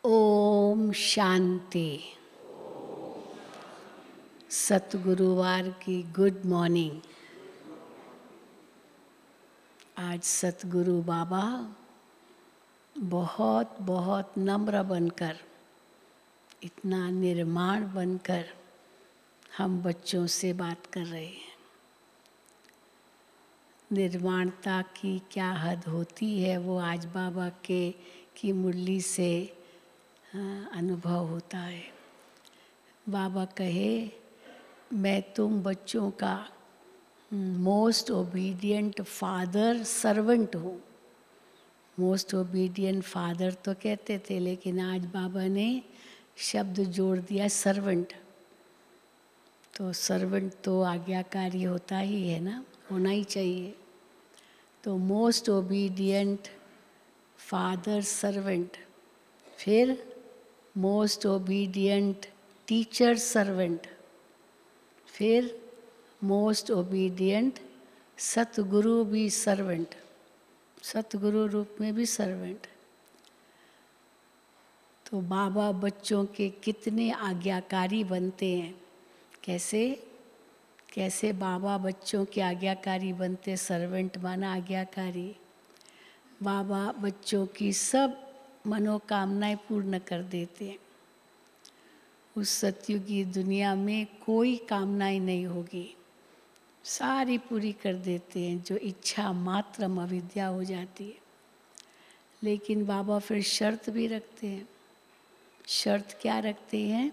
ओम शांति। सतगुरुवार की good morning. आज सतगुरु बाबा बहुत बहुत नम्र बनकर, इतना निर्माण बनकर हम बच्चों से बात कर रहे हैं। निर्माणता की क्या हद होती है वो आज बाबा की मुरली से अनुभव होता है। बाबा कहे, मैं तुम बच्चों का मोस्ट ओबीडियंट फादर सर्वेंट हूँ। मोस्ट ओबीडियंट फादर तो कहते थे, लेकिन आज बाबा ने शब्द जोड़ दिया सर्वेंट। तो सर्वेंट तो आज्ञाकारी होता ही है ना, होना ही चाहिए। तो मोस्ट ओबीडियंट फादर सर्वेंट, फिर मोस्ट ओबीडियंट टीचर सर्वेंट, फिर मोस्ट ओबीडियंट सतगुरु भी सर्वेंट, सतगुरु रूप में भी सर्वेंट। तो बाबा बच्चों के कितने आज्ञाकारी बनते हैं। कैसे कैसे बाबा बच्चों के आज्ञाकारी बनते। सर्वेंट माना आज्ञाकारी। बाबा बच्चों की सब मनोकामनाएं पूर्ण कर देते हैं। उस सतयुगी दुनिया में कोई कामनाएं नहीं होगी, सारी पूरी कर देते हैं। जो इच्छा मात्र अविद्या हो जाती है। लेकिन बाबा फिर शर्त भी रखते हैं। शर्त क्या रखते हैं?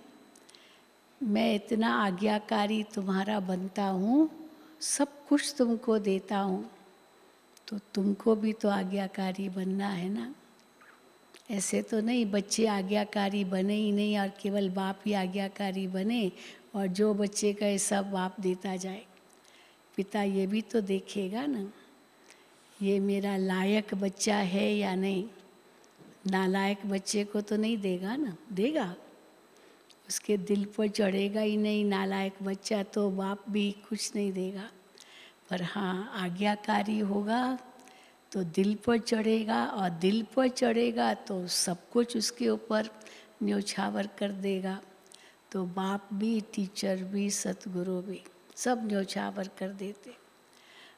मैं इतना आज्ञाकारी तुम्हारा बनता हूँ, सब कुछ तुमको देता हूँ, तो तुमको भी तो आज्ञाकारी बनना है ना। ऐसे तो नहीं बच्चे आज्ञाकारी बने ही नहीं और केवल बाप ही आज्ञाकारी बने और जो बच्चे का सब बाप देता जाए। पिता ये भी तो देखेगा ना, ये मेरा लायक बच्चा है या नहीं। नालायक बच्चे को तो नहीं देगा ना, देगा? उसके दिल पर चढ़ेगा ही नहीं नालायक बच्चा, तो बाप भी कुछ नहीं देगा। पर हाँ, आज्ञाकारी होगा तो दिल पर चढ़ेगा, और दिल पर चढ़ेगा तो सब कुछ उसके ऊपर न्योछावर कर देगा। तो बाप भी, टीचर भी, सतगुरु भी सब न्योछावर कर देते।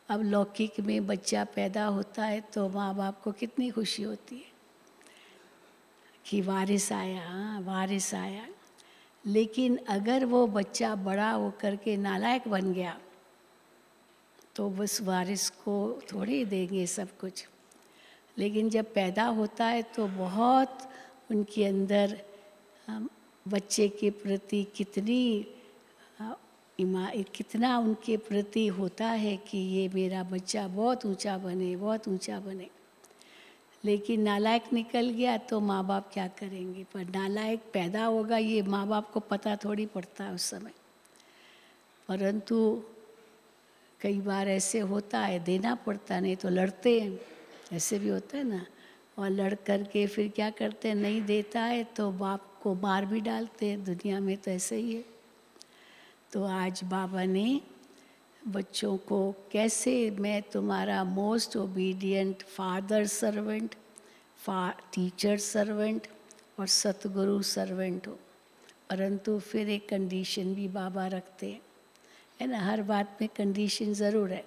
अब लौकिक में बच्चा पैदा होता है तो माँ बाप को कितनी खुशी होती है कि वारिस आया, हाँ वारिस आया। लेकिन अगर वो बच्चा बड़ा होकर के नालायक बन गया तो बस वारिस को थोड़ी देंगे सब कुछ। लेकिन जब पैदा होता है तो बहुत उनके अंदर बच्चे के प्रति कितना उनके प्रति होता है कि ये मेरा बच्चा बहुत ऊंचा बने, बहुत ऊंचा बने। लेकिन नालायक निकल गया तो माँ बाप क्या करेंगे? पर नालायक पैदा होगा ये माँ बाप को पता थोड़ी पड़ता है उस समय। परंतु कई बार ऐसे होता है, देना पड़ता, नहीं तो लड़ते हैं। ऐसे भी होता है ना। और लड़ करके फिर क्या करते हैं, नहीं देता है तो बाप को मार भी डालते हैं। दुनिया में तो ऐसे ही है। तो आज बाबा ने बच्चों को कैसे, मैं तुम्हारा most obedient father servant, teacher servant और सतगुरु सर्वेंट हो। परंतु फिर एक कंडीशन भी बाबा रखते हैं, है ना। हर बात में कंडीशन ज़रूर है।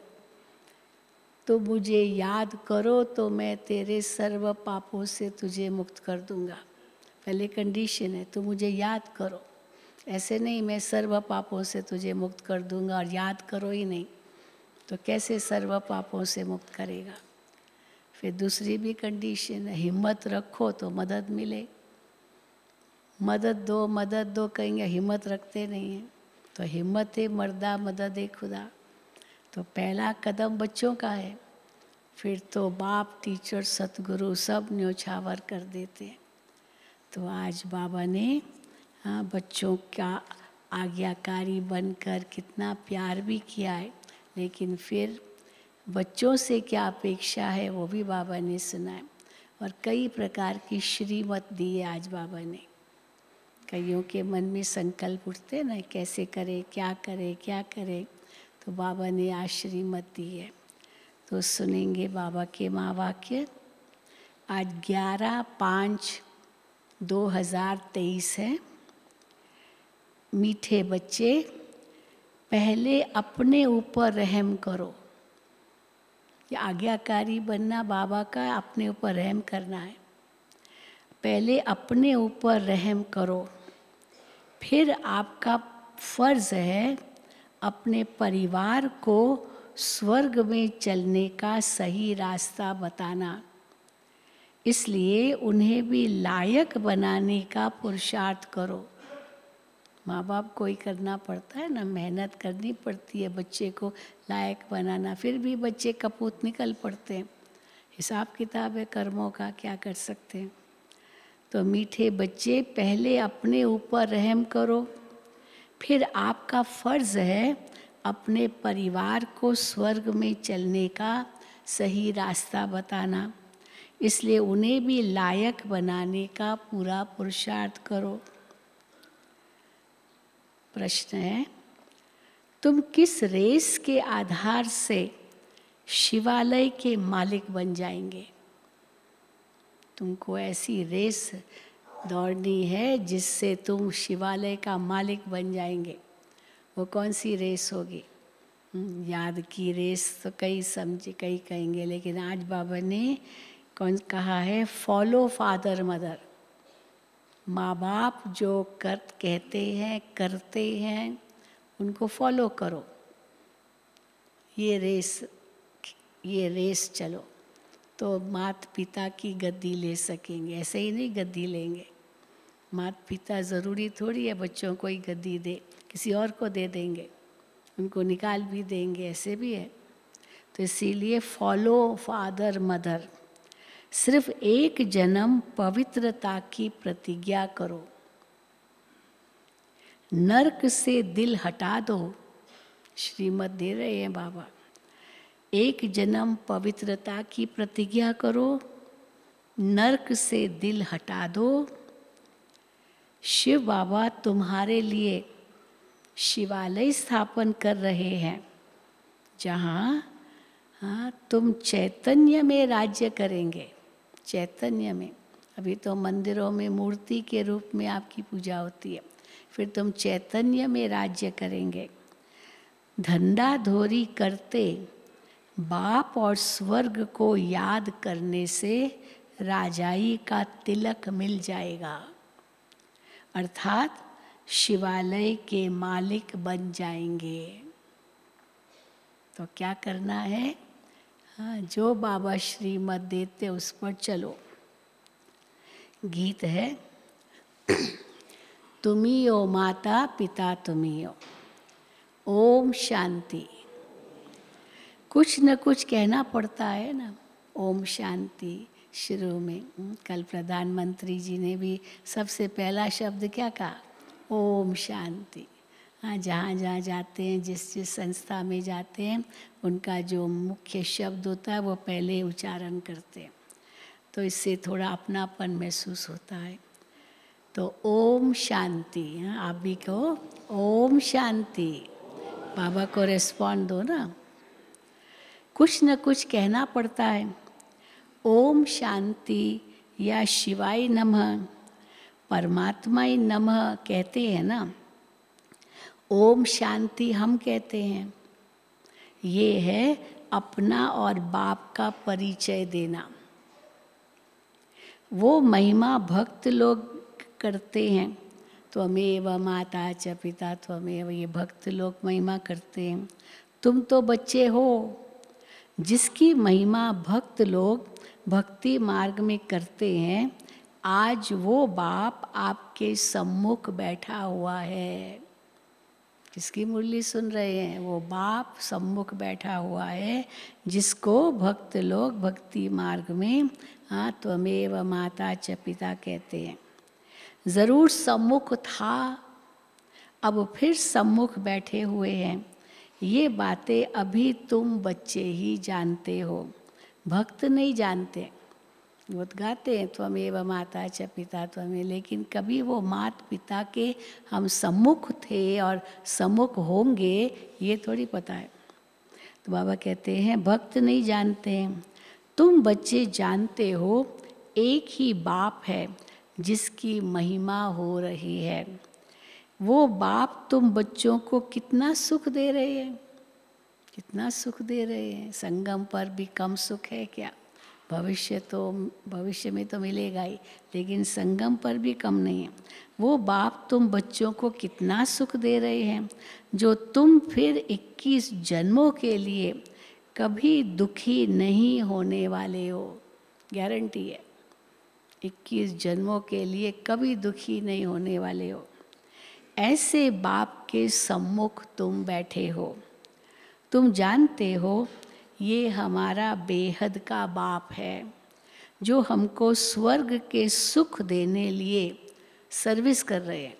तो मुझे याद करो तो मैं तेरे सर्व पापों से तुझे मुक्त कर दूंगा। पहले कंडीशन है, तो मुझे याद करो। ऐसे नहीं मैं सर्व पापों से तुझे मुक्त कर दूंगा और याद करो ही नहीं, तो कैसे सर्व पापों से मुक्त करेगा। फिर दूसरी भी कंडीशन है, हिम्मत रखो तो मदद मिले। मदद दो कहेंगे, हिम्मत रखते नहीं हैं। तो हिम्मत है मर्दा, मदद है खुदा। तो पहला कदम बच्चों का है। फिर तो बाप, टीचर, सतगुरु सब न्योछावर कर देते हैं। तो आज बाबा ने बच्चों का आज्ञाकारी बनकर कितना प्यार भी किया है। लेकिन फिर बच्चों से क्या अपेक्षा है वो भी बाबा ने सुनाया। और कई प्रकार की श्रीमत दी है आज बाबा ने। कईयों के मन में संकल्प उठते ना, कैसे करे, क्या करे, क्या करे। तो बाबा ने आज श्रीमत दी है। तो सुनेंगे बाबा के महावाक्य। आज 11/5 2023 है। मीठे बच्चे, पहले अपने ऊपर रहम करो। ये आज्ञाकारी बनना बाबा का, अपने ऊपर रहम करना है। पहले अपने ऊपर रहम करो, फिर आपका फर्ज है अपने परिवार को स्वर्ग में चलने का सही रास्ता बताना। इसलिए उन्हें भी लायक बनाने का पुरुषार्थ करो। माँ बाप को ही करना पड़ता है ना, मेहनत करनी पड़ती है बच्चे को लायक बनाना। फिर भी बच्चे कपूत निकल पड़ते हैं। हिसाब किताब है कर्मों का, क्या कर सकते हैं। तो मीठे बच्चे, पहले अपने ऊपर रहम करो, फिर आपका फर्ज है अपने परिवार को स्वर्ग में चलने का सही रास्ता बताना। इसलिए उन्हें भी लायक बनाने का पूरा पुरुषार्थ करो। प्रश्न है, तुम किस रेस के आधार से शिवालय के मालिक बन जाएंगे? तुमको ऐसी रेस दौड़नी है जिससे तुम शिवालय का मालिक बन जाएंगे। वो कौन सी रेस होगी? याद की रेस तो कई समझे, कई कहेंगे, लेकिन आज बाबा ने कौन कहा है? Follow father mother. माँ बाप जो कहते हैं, करते हैं, उनको फॉलो करो। ये रेस चलो तो माता पिता की गद्दी ले सकेंगे। ऐसे ही नहीं गद्दी लेंगे। माता पिता ज़रूरी थोड़ी है बच्चों को ही गद्दी दे, किसी और को दे देंगे, उनको निकाल भी देंगे, ऐसे भी है। तो इसीलिए फॉलो फादर मदर। सिर्फ एक जन्म पवित्रता की प्रतिज्ञा करो। नर्क से दिल हटा दो। श्रीमत दे रहे हैं बाबा। एक जन्म पवित्रता की प्रतिज्ञा करो, नर्क से दिल हटा दो। शिव बाबा तुम्हारे लिए शिवालय स्थापन कर रहे हैं, जहाँ तुम चैतन्य में राज्य करेंगे। चैतन्य में, अभी तो मंदिरों में मूर्ति के रूप में आपकी पूजा होती है, फिर तुम चैतन्य में राज्य करेंगे। धंधाधोरी करते बाप और स्वर्ग को याद करने से राजाई का तिलक मिल जाएगा, अर्थात शिवालय के मालिक बन जाएंगे। तो क्या करना है? जो बाबा श्रीमत देते उस पर चलो। गीत है, तुम्ही हो माता पिता तुम्ही हो। ओम शांति। कुछ न कुछ कहना पड़ता है ना। ओम शांति शुरू में। कल प्रधानमंत्री जी ने भी सबसे पहला शब्द क्या कहा? ओम शांति। हाँ, जहाँ जहाँ जाते हैं, जिस जिस संस्था में जाते हैं, उनका जो मुख्य शब्द होता है वो पहले उच्चारण करते हैं, तो इससे थोड़ा अपनापन महसूस होता है। तो ओम शांति। हाँ, आप भी कहो ओम शांति। बाबा को रिस्पॉन्ड दो ना। कुछ न कुछ कहना पड़ता है। ओम शांति या शिवाय नमः, परमात्माय नमः कहते हैं ना। ओम शांति हम कहते हैं। ये है अपना और बाप का परिचय देना। वो महिमा भक्त लोग करते हैं। त्वमेव माता च पिता त्वमेव, ये भक्त लोग महिमा करते हैं। तुम तो बच्चे हो। जिसकी महिमा भक्त लोग भक्ति मार्ग में करते हैं, आज वो बाप आपके सम्मुख बैठा हुआ है। किसकी मुरली सुन रहे हैं? वो बाप सम्मुख बैठा हुआ है, जिसको भक्त लोग भक्ति मार्ग में त्वमेव माता च पिता कहते हैं। ज़रूर सम्मुख था, अब फिर सम्मुख बैठे हुए हैं। ये बातें अभी तुम बच्चे ही जानते हो, भक्त नहीं जानते। वो गाते हैं त्वमेव माता च पिता त्वमेव, लेकिन कभी वो माता पिता के हम सम्मुख थे और सम्मुख होंगे, ये थोड़ी पता है। तो बाबा कहते हैं भक्त नहीं जानते हैं, तुम बच्चे जानते हो। एक ही बाप है जिसकी महिमा हो रही है। वो बाप तुम बच्चों को कितना सुख दे रहे हैं, कितना सुख दे रहे हैं। संगम पर भी कम सुख है क्या? भविष्य में तो मिलेगा ही, लेकिन संगम पर भी कम नहीं है। वो बाप तुम बच्चों को कितना सुख दे रहे हैं, जो तुम फिर 21 जन्मों के लिए कभी दुखी नहीं होने वाले हो। गारंटी है, 21 जन्मों के लिए कभी दुखी नहीं होने वाले हो। ऐसे बाप के सम्मुख तुम बैठे हो। तुम जानते हो ये हमारा बेहद का बाप है, जो हमको स्वर्ग के सुख देने लिए सर्विस कर रहे हैं।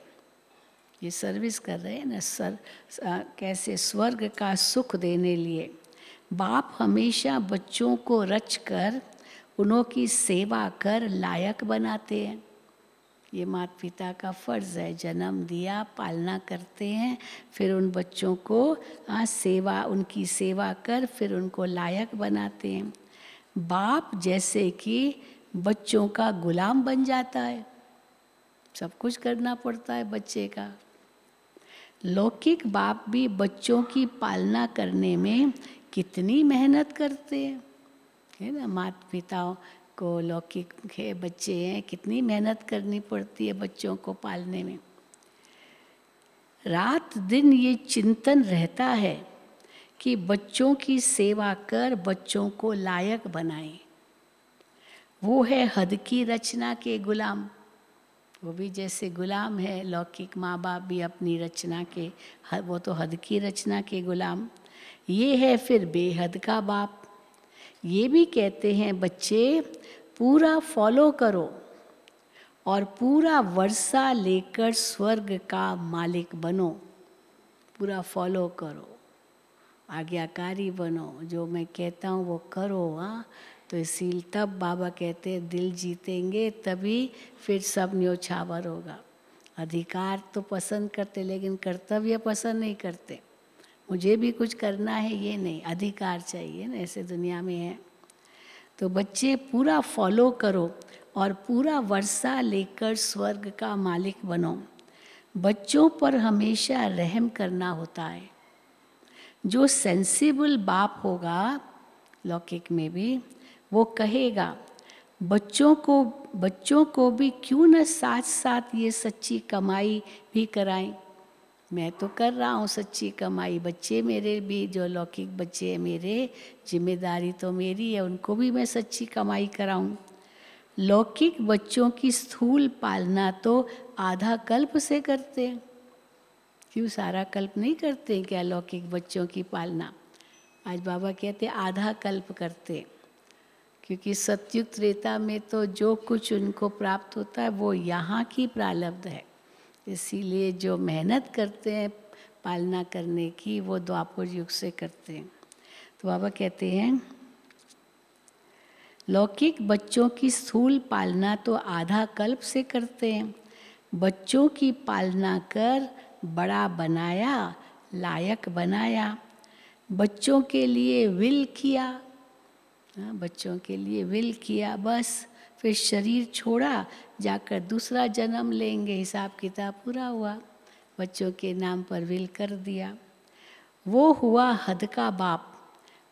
ये सर्विस कर रहे हैं ना, कैसे स्वर्ग का सुख देने लिए। बाप हमेशा बच्चों को रच कर उन्हों की सेवा कर लायक बनाते हैं। ये माता पिता का फर्ज है, जन्म दिया, पालना करते हैं, फिर उन बच्चों को उनकी सेवा कर फिर उनको लायक बनाते हैं। बाप जैसे कि बच्चों का गुलाम बन जाता है, सब कुछ करना पड़ता है बच्चे का। लौकिक बाप भी बच्चों की पालना करने में कितनी मेहनत करते हैं, है ना। माता पिताओं को लौकिक के बच्चे हैं, कितनी मेहनत करनी पड़ती है बच्चों को पालने में। रात दिन ये चिंतन रहता है कि बच्चों की सेवा कर बच्चों को लायक बनाएं। वो है हद की रचना के गुलाम। वो भी जैसे गुलाम है, लौकिक माँ बाप भी अपनी रचना के, वो तो हद की रचना के गुलाम। ये है फिर बेहद का बाप। ये भी कहते हैं बच्चे पूरा फॉलो करो और पूरा वर्षा लेकर स्वर्ग का मालिक बनो। पूरा फॉलो करो, आज्ञाकारी बनो, जो मैं कहता हूँ वो करो। हाँ, तो इसीलिए तब बाबा कहते हैं दिल जीतेंगे तभी फिर सब न्योछावर होगा। अधिकार तो पसंद करते लेकिन कर्तव्य पसंद नहीं करते। मुझे भी कुछ करना है ये नहीं, अधिकार चाहिए ना, ऐसे दुनिया में है। तो बच्चे पूरा फॉलो करो और पूरा वर्षा लेकर स्वर्ग का मालिक बनो। बच्चों पर हमेशा रहम करना होता है। जो सेंसिबल बाप होगा लौकिक में भी, वो कहेगा बच्चों को भी क्यों न साथ साथ ये सच्ची कमाई भी कराएं। मैं तो कर रहा हूँ सच्ची कमाई, बच्चे मेरे भी जो लौकिक बच्चे हैं मेरे, जिम्मेदारी तो मेरी है, उनको भी मैं सच्ची कमाई कराऊं। लौकिक बच्चों की स्थूल पालना तो आधा कल्प से करते हैं, क्यों सारा कल्प नहीं करते क्या लौकिक बच्चों की पालना? आज बाबा कहते आधा कल्प करते, क्योंकि सतयुग त्रेता में तो जो कुछ उनको प्राप्त होता है वो यहाँ की प्रारब्ध है। इसीलिए जो मेहनत करते हैं पालना करने की वो द्वापर युग से करते हैं। तो बाबा कहते हैं लौकिक बच्चों की स्थूल पालना तो आधा कल्प से करते हैं। बच्चों की पालना कर बड़ा बनाया, लायक बनाया। बच्चों के लिए विल किया, बच्चों के लिए विल किया, बस फिर शरीर छोड़ा, जाकर दूसरा जन्म लेंगे, हिसाब किताब पूरा हुआ। बच्चों के नाम पर विल कर दिया। वो हुआ हद का बाप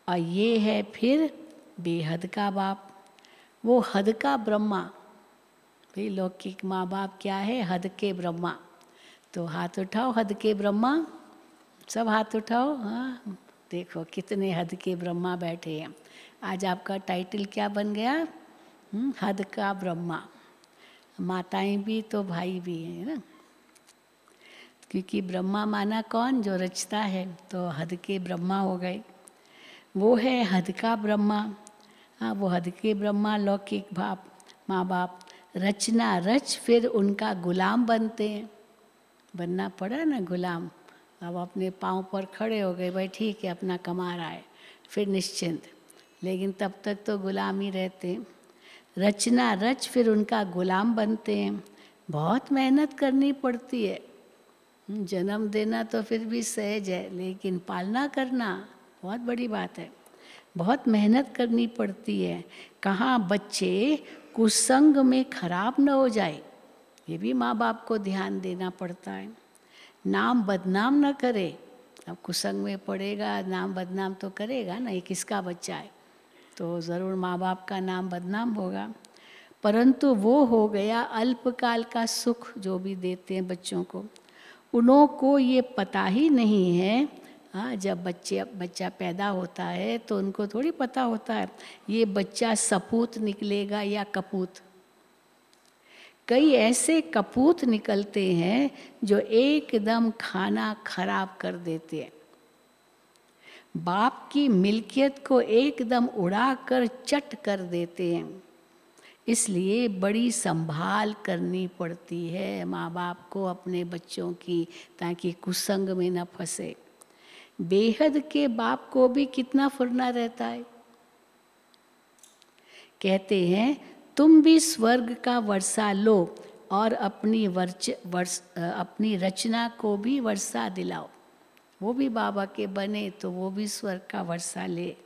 और ये है फिर बेहद का बाप। वो हद का ब्रह्मा। भाई लौकिक माँ बाप क्या है? हद के ब्रह्मा। तो हाथ उठाओ हद के ब्रह्मा, सब हाथ उठाओ। हाँ, देखो कितने हद के ब्रह्मा बैठे हैं। आज आपका टाइटल क्या बन गया? हद का ब्रह्मा। माताएं भी तो भाई भी हैं ना, क्योंकि ब्रह्मा माना कौन? जो रचता है, तो हद के ब्रह्मा हो गए। वो है हद का ब्रह्मा। हाँ, वो हद के ब्रह्मा लौकिक बाप माँ बाप रचना रच फिर उनका गुलाम बनते हैं। बनना पड़ा ना गुलाम। अब अपने पाँव पर खड़े हो गए, भाई ठीक है अपना कमा रहा है, फिर निश्चिंत, लेकिन तब तक तो गुलाम ही रहते हैं। रचना रच फिर उनका गुलाम बनते हैं। बहुत मेहनत करनी पड़ती है। जन्म देना तो फिर भी सहज है, लेकिन पालना करना बहुत बड़ी बात है। बहुत मेहनत करनी पड़ती है। कहाँ बच्चे कुसंग में खराब न हो जाए। ये भी माँ बाप को ध्यान देना पड़ता है। नाम बदनाम न करे। अब कुसंग में पड़ेगा, नाम बदनाम तो करेगा ना, ये किसका बच्चा है, तो ज़रूर माँ बाप का नाम बदनाम होगा। परंतु वो हो गया अल्पकाल का सुख जो भी देते हैं बच्चों को, उन्हों को ये पता ही नहीं है। हाँ, जब बच्चा पैदा होता है तो उनको थोड़ी पता होता है ये बच्चा सपूत निकलेगा या कपूत। कई ऐसे कपूत निकलते हैं जो एकदम खाना खराब कर देते हैं, बाप की मिल्कियत को एकदम उड़ाकर चट कर देते हैं। इसलिए बड़ी संभाल करनी पड़ती है माँ बाप को अपने बच्चों की, ताकि कुसंग में न फंसे। बेहद के बाप को भी कितना फुरना रहता है। कहते हैं तुम भी स्वर्ग का वर्षा लो और अपनी रचना को भी वर्षा दिलाओ। वो भी बाबा के बने तो वो भी स्वर्ग का वर्षा ले।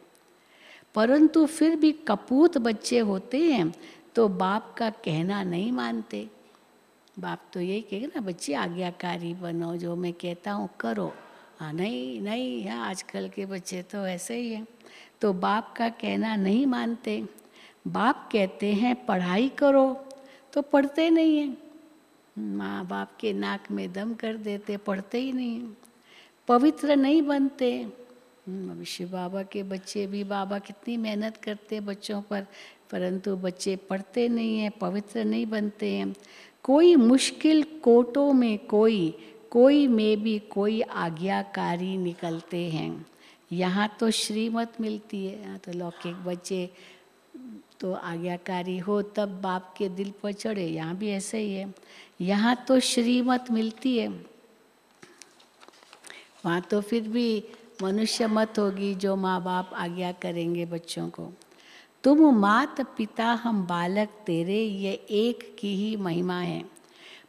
परंतु फिर भी कपूत बच्चे होते हैं तो बाप का कहना नहीं मानते। बाप तो यही कहेगा ना, बच्चे आज्ञाकारी बनो, जो मैं कहता हूँ करो। हाँ, नहीं नहीं, हाँ आजकल के बच्चे तो ऐसे ही हैं। तो बाप का कहना नहीं मानते। बाप कहते हैं पढ़ाई करो तो पढ़ते नहीं हैं। माँ बाप के नाक में दम कर देते, पढ़ते ही नहीं हैं। पवित्र नहीं बनते। शिव बाबा के बच्चे भी, बाबा कितनी मेहनत करते बच्चों पर, परंतु बच्चे पढ़ते नहीं हैं, पवित्र नहीं बनते हैं। कोई मुश्किल कोटों में कोई में भी कोई आज्ञाकारी निकलते हैं। यहाँ तो श्रीमत मिलती है, यहाँ तो लौकिक बच्चे तो आज्ञाकारी हो तब बाप के दिल पर चढ़े, यहाँ भी ऐसे ही है। यहाँ तो श्रीमत मिलती है, वहाँ तो फिर भी मनुष्य मत होगी जो माँ बाप आज्ञा करेंगे बच्चों को। तुम मात पिता हम बालक तेरे, ये एक की ही महिमा है।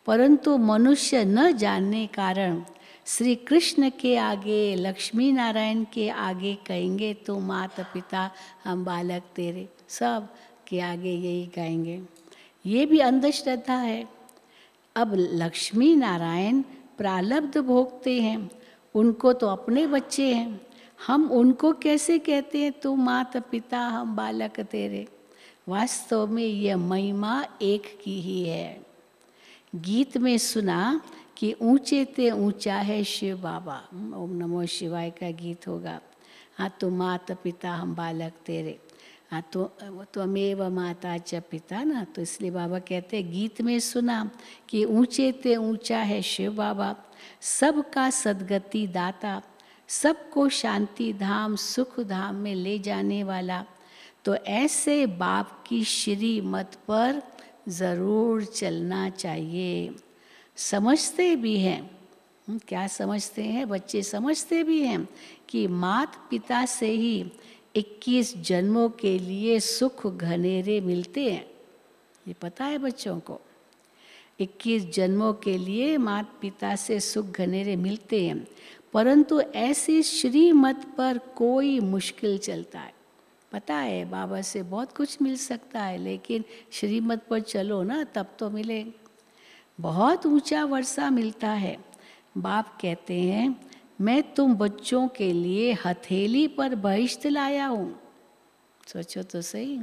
परंतु मनुष्य न जानने कारण श्री कृष्ण के आगे, लक्ष्मी नारायण के आगे कहेंगे तो माता पिता हम बालक तेरे, सब के आगे यही कहेंगे। ये भी अंधश्रद्धा है। अब लक्ष्मी नारायण प्रारब्ध भोगते हैं, उनको तो अपने बच्चे हैं, हम उनको कैसे कहते हैं तू माता पिता हम बालक तेरे। वास्तव में यह महिमा एक की ही है। गीत में सुना कि ऊंचे ते ऊंचा है शिव बाबा, ओम नमो शिवाय का गीत होगा। हाँ, तो माता पिता हम बालक तेरे, हाँ तो त्वमेव माता च पिता ना, तो इसलिए बाबा कहते हैं गीत में सुना कि ऊंचे ते ऊंचा है शिव बाबा, सबका सद्गति दाता, सबको शांति धाम सुख धाम में ले जाने वाला। तो ऐसे बाप की श्रीमत पर ज़रूर चलना चाहिए। समझते भी हैं, क्या समझते हैं बच्चे? समझते भी हैं कि माता पिता से ही 21 जन्मों के लिए सुख घनेरे मिलते हैं। ये पता है बच्चों को, 21 जन्मों के लिए माता पिता से सुख घनेरे मिलते हैं। परंतु ऐसी श्रीमत पर कोई मुश्किल चलता है। पता है बाबा से बहुत कुछ मिल सकता है, लेकिन श्रीमत पर चलो ना तब तो मिले। बहुत ऊंचा वर्षा मिलता है। बाप कहते हैं मैं तुम बच्चों के लिए हथेली पर बहिष्ठ लाया हूँ। सोचो तो सही,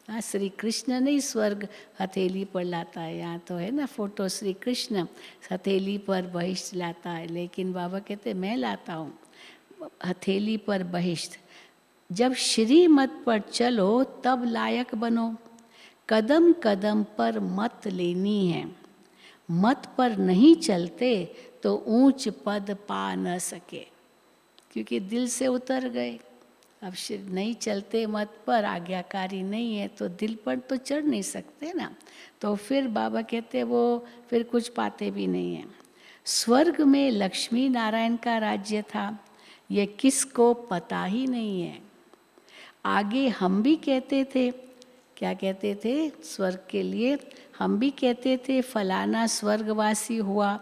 हाँ श्री कृष्ण नहीं स्वर्ग हथेली पर लाता है। यहाँ तो है ना फोटो, श्री कृष्ण हथेली पर बहिष्ठ लाता है, लेकिन बाबा कहते मैं लाता हूँ हथेली पर बहिष्ठ। जब श्रीमत पर चलो तब लायक बनो। कदम कदम पर मत लेनी है, मत पर नहीं चलते तो ऊंच पद पा न सके, क्योंकि दिल से उतर गए। अब नहीं चलते मत पर, आज्ञाकारी नहीं है तो दिल पर तो चढ़ नहीं सकते ना। तो फिर बाबा कहते वो फिर कुछ पाते भी नहीं हैं। स्वर्ग में लक्ष्मी नारायण का राज्य था, ये किसको पता ही नहीं है। आगे हम भी कहते थे, क्या कहते थे स्वर्ग के लिए? हम भी कहते थे फलाना स्वर्गवासी हुआ,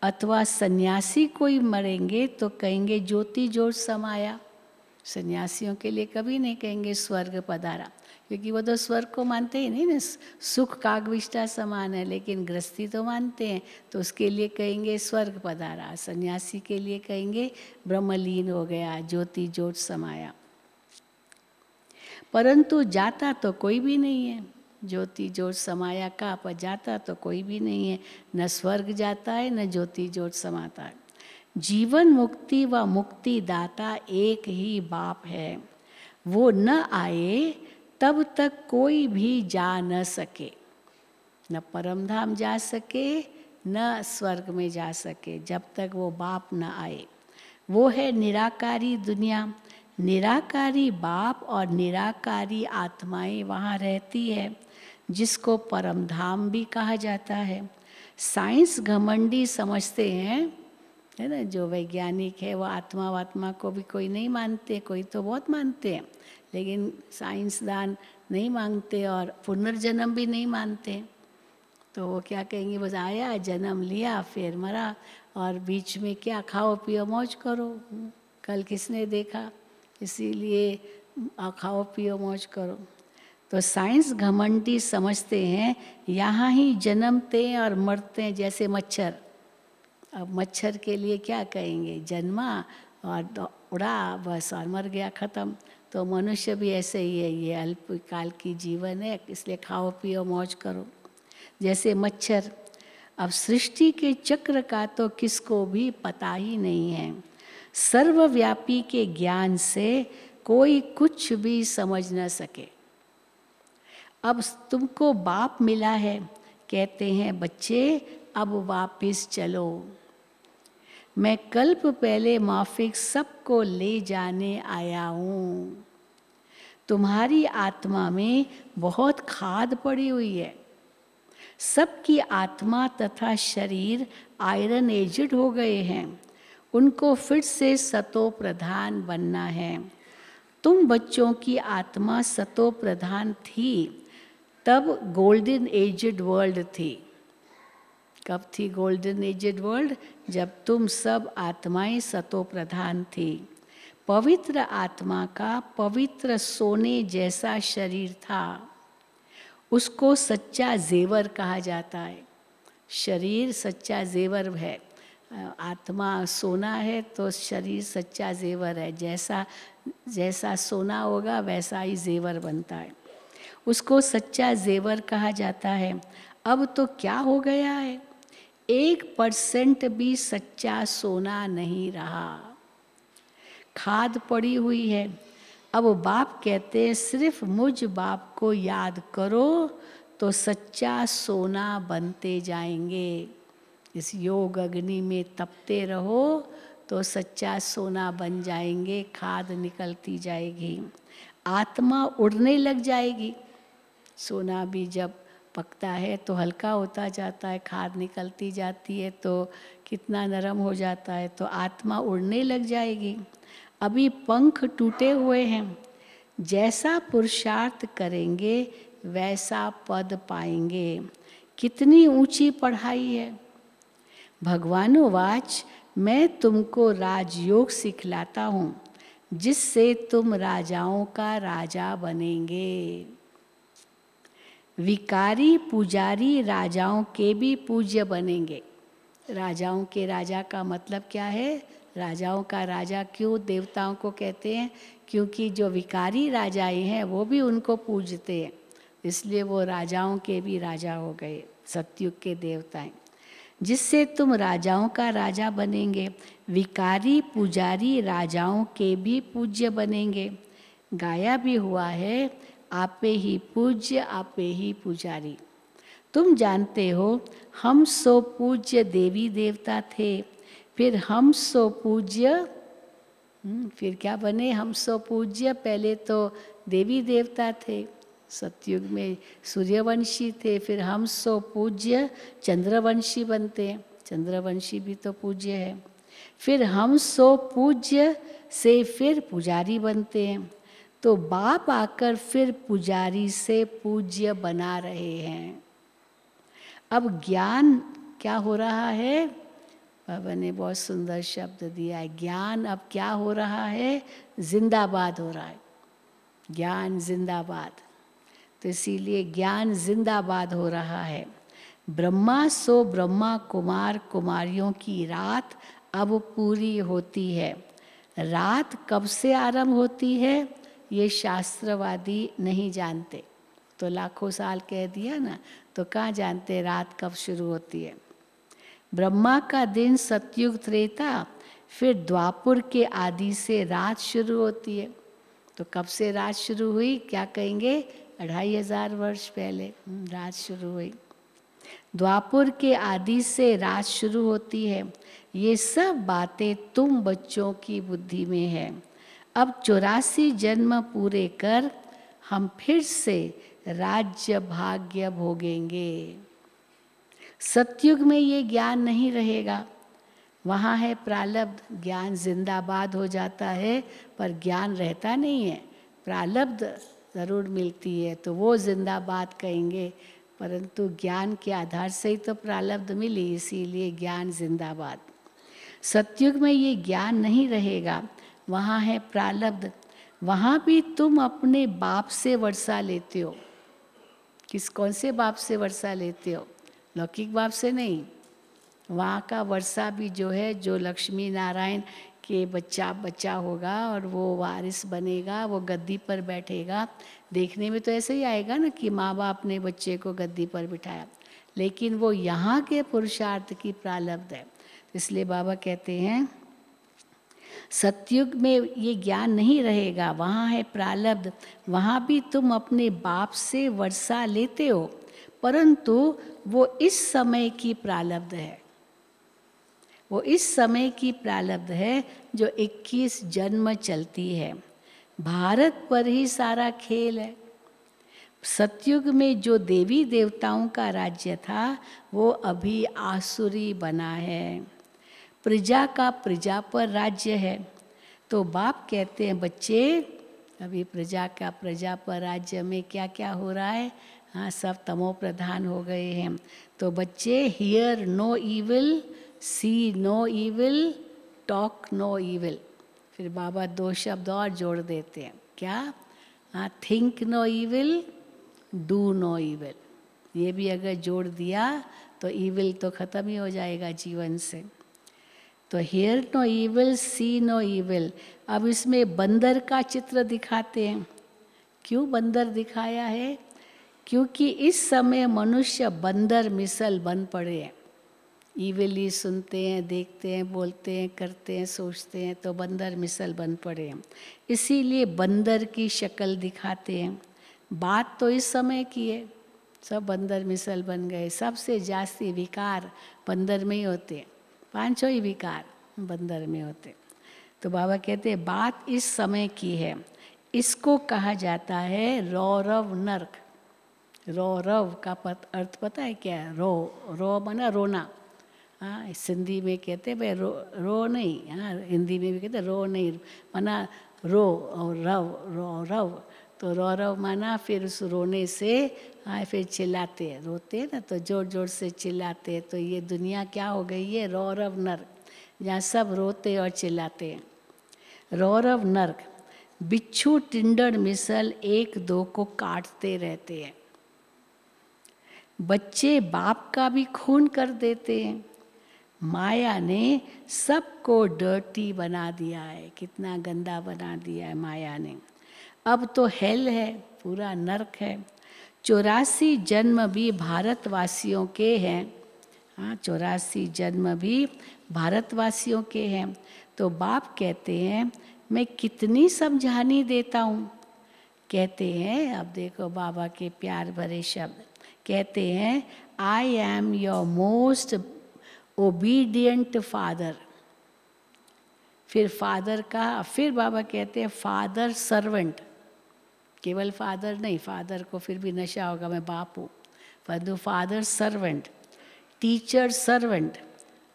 अथवा सन्यासी कोई मरेंगे तो कहेंगे ज्योति ज्योत समाया। सन्यासियों के लिए कभी नहीं कहेंगे स्वर्ग पधारा, क्योंकि वो तो स्वर्ग को मानते ही नहीं ना, सुख कागविष्टा समान है, लेकिन गृहस्थी तो मानते हैं, तो उसके लिए कहेंगे स्वर्ग पधारा। सन्यासी के लिए कहेंगे ब्रह्मलीन हो गया, ज्योति ज्योत समाया। परंतु जाता तो कोई भी नहीं है, ज्योति ज्योत समाया का, पर जाता तो कोई भी नहीं है, न स्वर्ग जाता है न ज्योति ज्योत समाता है। जीवन मुक्ति व मुक्ति दाता एक ही बाप है, वो न आए तब तक कोई भी जा न सके, न परमधाम जा सके न स्वर्ग में जा सके, जब तक वो बाप न आए। वो है निराकारी दुनिया, निराकारी बाप और निराकारी आत्माएं वहाँ रहती है, जिसको परमधाम भी कहा जाता है। साइंस घमंडी समझते हैं, है ना, जो वैज्ञानिक है वो आत्मा वात्मा को भी कोई नहीं मानते, कोई तो बहुत मानते हैं, लेकिन साइंसदान नहीं मानते और पुनर्जन्म भी नहीं मानते। तो वो क्या कहेंगे, बस आया, जन्म लिया, फिर मरा, और बीच में क्या खाओ पियो मौज करो, कल किसने देखा, इसीलिए खाओ पियो मौज करो। तो साइंस घमंडी समझते हैं यहाँ ही जन्मते हैं और मरते हैं, जैसे मच्छर। अब मच्छर के लिए क्या कहेंगे, जन्मा और उड़ा बस और मर गया, ख़त्म। तो मनुष्य भी ऐसे ही है, ये अल्पकाल की जीवन है, इसलिए खाओ पियो मौज करो, जैसे मच्छर। अब सृष्टि के चक्र का तो किसको भी पता ही नहीं है, सर्वव्यापी के ज्ञान से कोई कुछ भी समझ न सके। अब तुमको बाप मिला है, कहते हैं बच्चे अब वापिस चलो, मैं कल्प पहले माफिक सबको ले जाने आया हूँ। तुम्हारी आत्मा में बहुत खाद पड़ी हुई है, सबकी आत्मा तथा शरीर आयरन एजिड हो गए हैं, उनको फिर से सतो प्रधान बनना है। तुम बच्चों की आत्मा सतो प्रधान थी, तब गोल्डन एजिड वर्ल्ड थी। कब थी गोल्डन एजिड वर्ल्ड? जब तुम सब आत्माएं सतो प्रधान थी। पवित्र आत्मा का पवित्र सोने जैसा शरीर था, उसको सच्चा जेवर कहा जाता है। शरीर सच्चा जेवर है, आत्मा सोना है तो शरीर सच्चा जेवर है, जैसा जैसा सोना होगा वैसा ही जेवर बनता है, उसको सच्चा जेवर कहा जाता है। अब तो क्या हो गया है, 1% भी सच्चा सोना नहीं रहा, खाद पड़ी हुई है। अब बाप कहते हैं सिर्फ मुझ बाप को याद करो तो सच्चा सोना बनते जाएंगे। इस योग अग्नि में तपते रहो तो सच्चा सोना बन जाएंगे, खाद निकलती जाएगी, आत्मा उड़ने लग जाएगी। सोना भी जब पकता है तो हल्का होता जाता है, खाद निकलती जाती है तो कितना नरम हो जाता है, तो आत्मा उड़ने लग जाएगी। अभी पंख टूटे हुए हैं, जैसा पुरुषार्थ करेंगे वैसा पद पाएंगे। कितनी ऊंची पढ़ाई है। भगवानुवाच, मैं तुमको राजयोग सिखलाता हूँ, जिससे तुम राजाओं का राजा बनेंगे। विकारी पुजारी राजाओं के भी पूज्य बनेंगे। राजाओं के राजा का मतलब क्या है? राजाओं का राजा क्यों देवताओं को कहते हैं? क्योंकि जो विकारी राजाएं हैं वो भी उनको पूजते हैं, इसलिए वो राजाओं के भी राजा हो गए, सतयुग के देवताएं। जिससे तुम राजाओं का राजा बनेंगे, विकारी पुजारी राजाओं के भी पूज्य बनेंगे। गाया भी हुआ है, आपे ही पूज्य आपे ही पुजारी। तुम जानते हो हम सो पूज्य देवी देवता थे, फिर हम सो पूज्य फिर क्या बने? हम सो पूज्य। पहले तो देवी देवता थे, सतयुग में सूर्यवंशी थे, फिर हम सो पूज्य चंद्रवंशी बनते हैं, चंद्रवंशी भी तो पूज्य है। फिर हम सो पूज्य से फिर पुजारी बनते हैं, तो बाप आकर फिर पुजारी से पूज्य बना रहे हैं। अब ज्ञान क्या हो रहा है? बाबा ने बहुत सुंदर शब्द दिया है, ज्ञान अब क्या हो रहा है? जिंदाबाद हो रहा है, ज्ञान जिंदाबाद। तो इसीलिए ज्ञान जिंदाबाद हो रहा है। ब्रह्मा सो ब्रह्मा कुमार कुमारियों की रात अब पूरी होती है। रात कब से आरंभ होती है ये शास्त्रवादी नहीं जानते। तो लाखों साल कह दिया ना, तो कहाँ जानते रात कब शुरू होती है। ब्रह्मा का दिन सतयुग त्रेता, फिर द्वापुर के आदि से रात शुरू होती है। तो कब से रात शुरू हुई, क्या कहेंगे, 2500 वर्ष पहले रात शुरू हुई। द्वापुर के आदि से रात शुरू होती है। ये सब बातें तुम बच्चों की बुद्धि में है। अब 84 जन्म पूरे कर हम फिर से राज्य भाग्य भोगेंगे। सतयुग में ये ज्ञान नहीं रहेगा, वहाँ है प्रालब्ध। ज्ञान जिंदाबाद हो जाता है पर ज्ञान रहता नहीं है। प्रालब्ध ज़रूर मिलती है तो वो जिंदाबाद कहेंगे, परंतु ज्ञान के आधार से ही तो प्रालब्ध मिली, इसीलिए ज्ञान जिंदाबाद। सतयुग में ये ज्ञान नहीं रहेगा, वहाँ है प्रालब्ध। वहाँ भी तुम अपने बाप से वर्षा लेते हो। कौन से बाप से वर्षा लेते हो, लौकिक बाप से नहीं। वहाँ का वर्षा भी जो है, जो लक्ष्मी नारायण के बच्चा होगा और वो वारिस बनेगा, वो गद्दी पर बैठेगा। देखने में तो ऐसे ही आएगा ना कि माँ बाप ने बच्चे को गद्दी पर बिठाया, लेकिन वो यहाँ के पुरुषार्थ की प्रालब्ध है। इसलिए बाबा कहते हैं सतयुग में ये ज्ञान नहीं रहेगा, वहाँ है प्रालब्ध। वहाँ भी तुम अपने बाप से वर्षा लेते हो, परंतु वो इस समय की प्रालब्ध है। वो इस समय की प्रालब्ध है जो 21 जन्म चलती है। भारत पर ही सारा खेल है। सतयुग में जो देवी देवताओं का राज्य था वो अभी आसुरी बना है। प्रजा का प्रजा पर राज्य है। तो बाप कहते हैं बच्चे, अभी प्रजा का प्रजा पर राज्य में क्या क्या हो रहा है, हाँ सब तमो प्रधान हो गए हैं। तो बच्चे hear no evil, see no evil, talk no evil. फिर बाबा 2 शब्द और जोड़ देते हैं, क्या, हाँ think no evil, do no evil. ये भी अगर जोड़ दिया तो इविल तो ख़त्म ही हो जाएगा जीवन से। तो hear no evil, see no evil. अब इसमें बंदर का चित्र दिखाते हैं। क्यों बंदर दिखाया है, क्योंकि इस समय मनुष्य बंदर मिसल बन पड़े हैं। ईविली सुनते हैं, देखते हैं, बोलते हैं, करते हैं, सोचते हैं, तो बंदर मिसल बन पड़े हैं। इसीलिए बंदर की शक्ल दिखाते हैं। बात तो इस समय की है, सब बंदर मिसल बन गए। सबसे जास्ती विकार बंदर में ही होते हैं, 5 ही विकार बंदर में होते। तो बाबा कहते हैं बात इस समय की है। इसको कहा जाता है रौरव नर्क। रौरव का अर्थ पता है क्या है, रो माना रोना। हाँ सिंधी में कहते हैं भाई रो नहीं, हाँ हिंदी में भी कहते हैं रो नहीं, माना रो और रव। तो रौरव माना फिर उस रोने से, हाँ फिर चिल्लाते हैं, रोते हैं ना तो जोर जोर से चिल्लाते हैं। तो ये दुनिया क्या हो गई है, रौरव नर्क, जहाँ सब रोते और चिल्लाते हैं। रौरव नर्क, बिच्छू टिंडर मिसल एक दो को काटते रहते हैं। बच्चे बाप का भी खून कर देते हैं। माया ने सबको डर्टी बना दिया है, कितना गंदा बना दिया है माया ने। अब तो हेल है, पूरा नरक है। 84 जन्म भी भारतवासियों के हैं। हाँ 84 जन्म भी भारतवासियों के हैं। तो बाप कहते हैं मैं कितनी समझानी देता हूँ। कहते हैं, अब देखो बाबा के प्यार भरे शब्द, कहते हैं I am your most obedient father. फिर फादर का, फिर बाबा कहते हैं फादर सर्वेंट। केवल फादर नहीं, फादर को फिर भी नशा होगा, मैं बाप हूँ, परंतु फादर सर्वेंट, टीचर सर्वेंट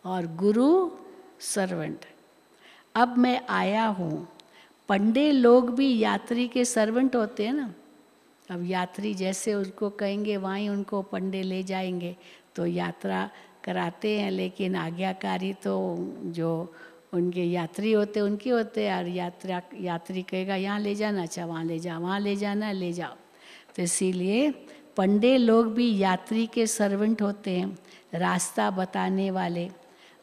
और गुरु सर्वेंट। अब मैं आया हूँ। पंडे लोग भी यात्री के सर्वेंट होते हैं ना। अब यात्री जैसे उनको कहेंगे वहीं उनको पंडे ले जाएंगे, तो यात्रा कराते हैं, लेकिन आज्ञाकारी तो जो उनके यात्री होते उनके होते हैं। और यात्री कहेगा यहाँ ले जाना, अच्छा वहाँ ले जाओ, वहाँ ले जाना ले जाओ। तो इसीलिए पंडे लोग भी यात्री के सर्वेंट होते हैं, रास्ता बताने वाले।